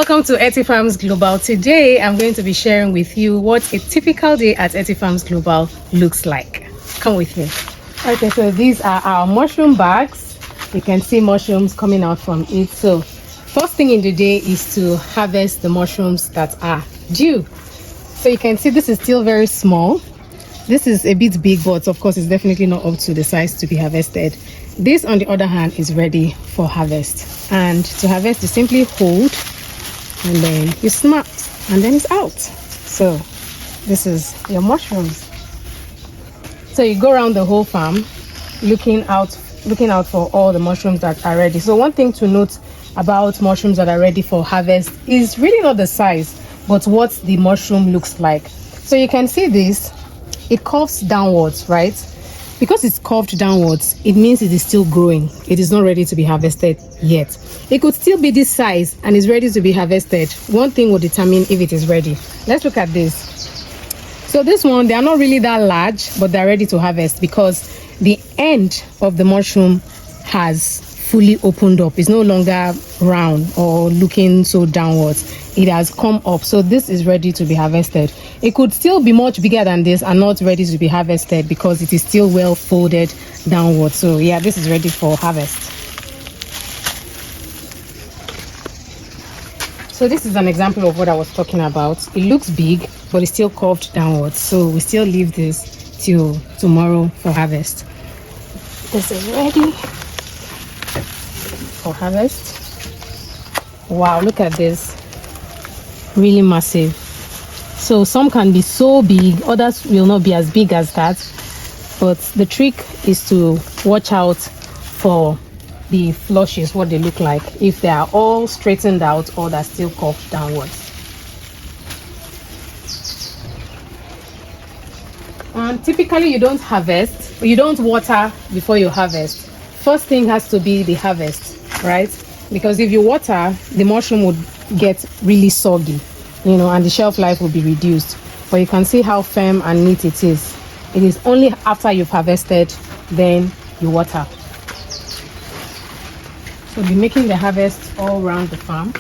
welcome to Etifarm Global. Today I'm going to be sharing with you what a typical day at Etifarm Global looks like. Come with me. Okay, so these are our mushroom bags. You can see mushrooms coming out from it. So first thing in the day is to harvest the mushrooms that are due. So you can see this is still very small. This is a bit big, but of course it's definitely not up to the size to be harvested. This, on the other hand, is ready for harvest. And to harvest, you simply hold and then you snap and then it's out. So this is your mushrooms. So you go around the whole farm looking out for all the mushrooms that are ready. So one thing to note about mushrooms that are ready for harvest is really not the size, but what the mushroom looks like. So you can see this, it curves downwards, right? Because it's curved downwards, it means it is still growing. It is not ready to be harvested yet. It could still be this size and is ready to be harvested. One thing will determine if it is ready. Let's look at this. So this one, they are not really that large, but they're ready to harvest because the end of the mushroom has fully opened up. It's no longer round or looking so downwards. It has come up. So this is ready to be harvested. It could still be much bigger than this and not ready to be harvested because it is still well folded downwards. So yeah, this is ready for harvest. So this is an example of what I was talking about. It looks big, but it's still curved downwards. So we still leave this till tomorrow for harvest. This is ready for harvest. Wow, look at this. Really massive. So some can be so big, others will not be as big as that. But the trick is to watch out for the flushes, what they look like, if they are all straightened out or they're still curved downwards. And typically you don't water before you harvest. First thing has to be the harvest, right? Because if you water, the mushroom would get really soggy, and the shelf life will be reduced. But you can see how firm and neat it is. It is only after you've harvested, then you water. So we'll be making the harvest all around the farm.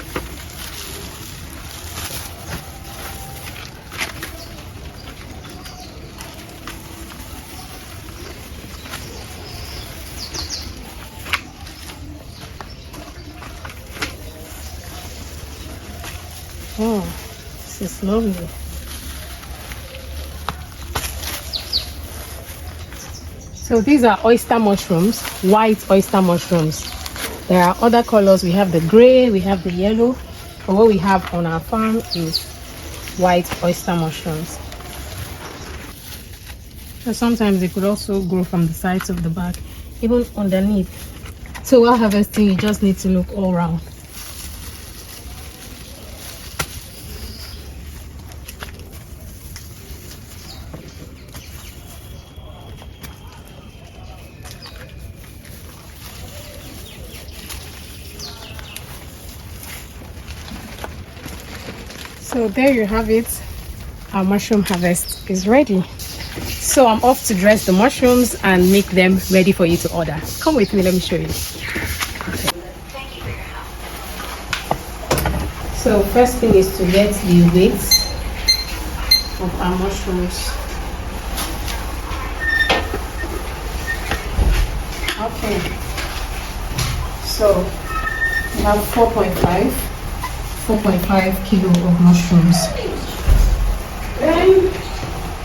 Oh, this is lovely. So these are oyster mushrooms, white oyster mushrooms. There are other colors. We have the gray, we have the yellow. But what we have on our farm is white oyster mushrooms. So sometimes they could also grow from the sides of the bag, even underneath. So while harvesting, you just need to look all around. So there you have it. Our mushroom harvest is ready. So I'm off to dress the mushrooms and make them ready for you to order. Come with me, let me show you. Okay. So first thing is to get the weight of our mushrooms. Okay. So we have 4.5 kilo of mushrooms. Then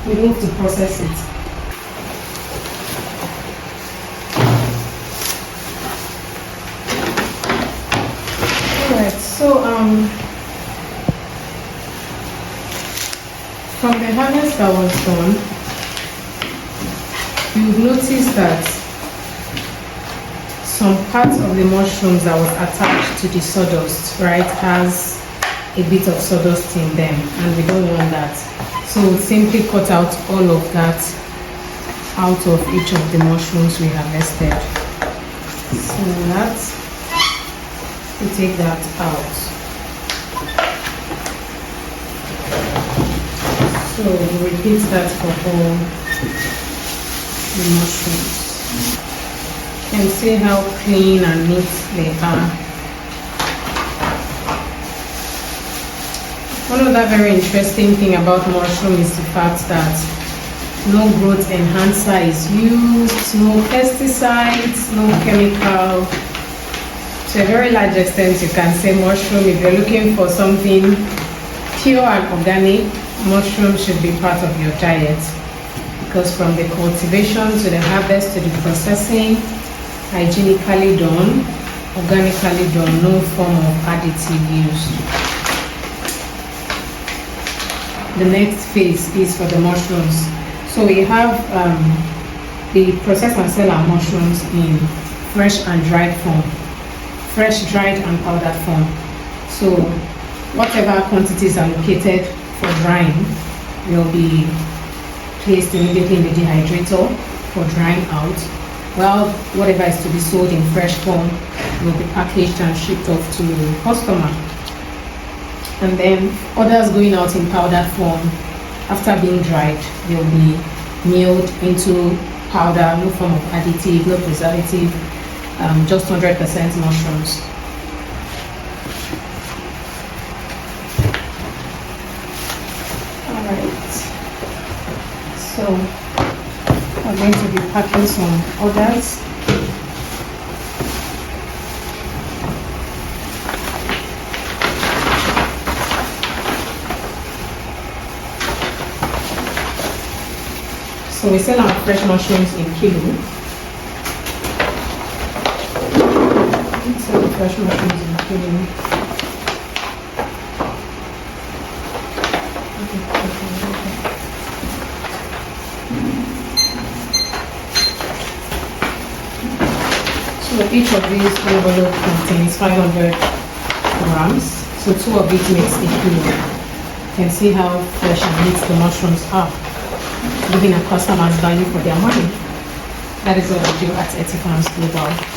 we need to process it. Alright, so from the harvest that was done, you've noticed that some part of the mushrooms that was attached to the sawdust, right, has a bit of sawdust in them, and we don't want that. So we'll simply cut out all of that out of each of the mushrooms we harvested. So we take that out. So we'll repeat that for all the mushrooms. You can see how clean and neat they are. One other very interesting thing about mushroom is the fact that no growth enhancer is used, no pesticides, no chemical. To a very large extent, you can say mushroom, if you're looking for something pure and organic, mushroom should be part of your diet, because from the cultivation to the harvest to the processing, hygienically done, organically done, no form of additive used. The next phase is for the mushrooms. So we have the process and sell our mushrooms in fresh and dried form, fresh, dried and powdered form. So whatever quantities are allocated for drying will be placed immediately in the dehydrator for drying out, while whatever is to be sold in fresh form will be packaged and shipped off to the customer. And then others going out in powdered form, after being dried, they'll be milled into powder, no form of additive, no preservative, just 100% mushrooms. Alright, so I'm going to be packing some others. So we sell our fresh mushrooms in kilo. We sell the fresh mushrooms in kilo. So each of these envelope contains 500 grams. So 2 of it makes a kilo. You can see how fresh and neat the mushrooms are, giving our customers value for their money. That is what we do at Etifarm Global.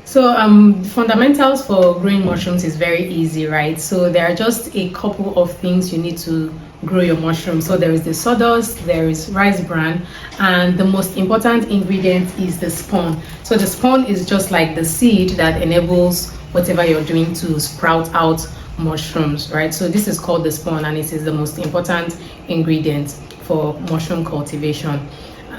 So fundamentals for growing mushrooms is very easy, right? So there are just a couple of things you need to grow your mushrooms. So there is the sawdust, there is rice bran, and the most important ingredient is the spawn. So the spawn is just like the seed that enables whatever you're doing to sprout out mushrooms, right? So this is called the spawn, and it is the most important ingredient for mushroom cultivation.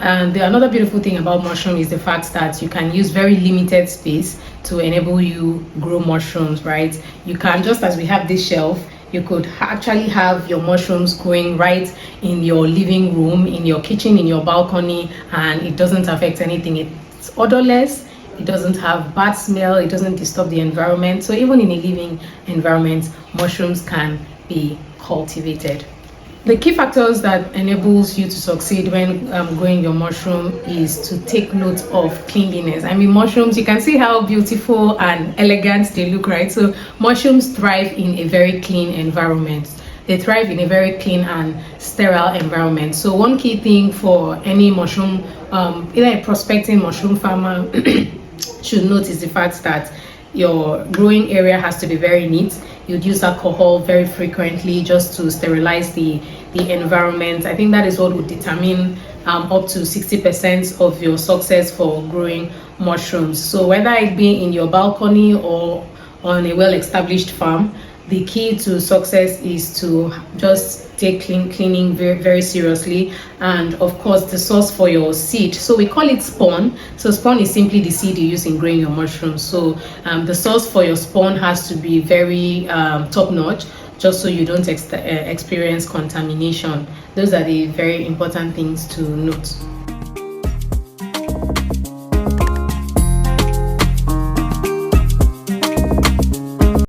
And another beautiful thing about mushroom is the fact that you can use very limited space to enable you grow mushrooms, right? You can, just as we have this shelf, you could actually have your mushrooms growing right in your living room, in your kitchen, in your balcony, and it doesn't affect anything. It's odorless, it doesn't have bad smell, it doesn't disturb the environment. So even in a living environment, mushrooms can be cultivated. The key factors that enables you to succeed when growing your mushroom is to take note of cleanliness. I mean, mushrooms, you can see how beautiful and elegant they look, right? So mushrooms thrive in a very clean environment. They thrive in a very clean and sterile environment. So one key thing for any mushroom, either a prospecting mushroom farmer should note is the fact that your growing area has to be very neat. You'd use alcohol very frequently just to sterilize the environment. I think that is what would determine up to 60% of your success for growing mushrooms. So whether it be in your balcony or on a well-established farm, the key to success is to just take cleaning very, very seriously, and of course the source for your seed. So we call it spawn. So spawn is simply the seed you use in growing your mushrooms. So the source for your spawn has to be very top-notch, just so you don't experience contamination. Those are the very important things to note.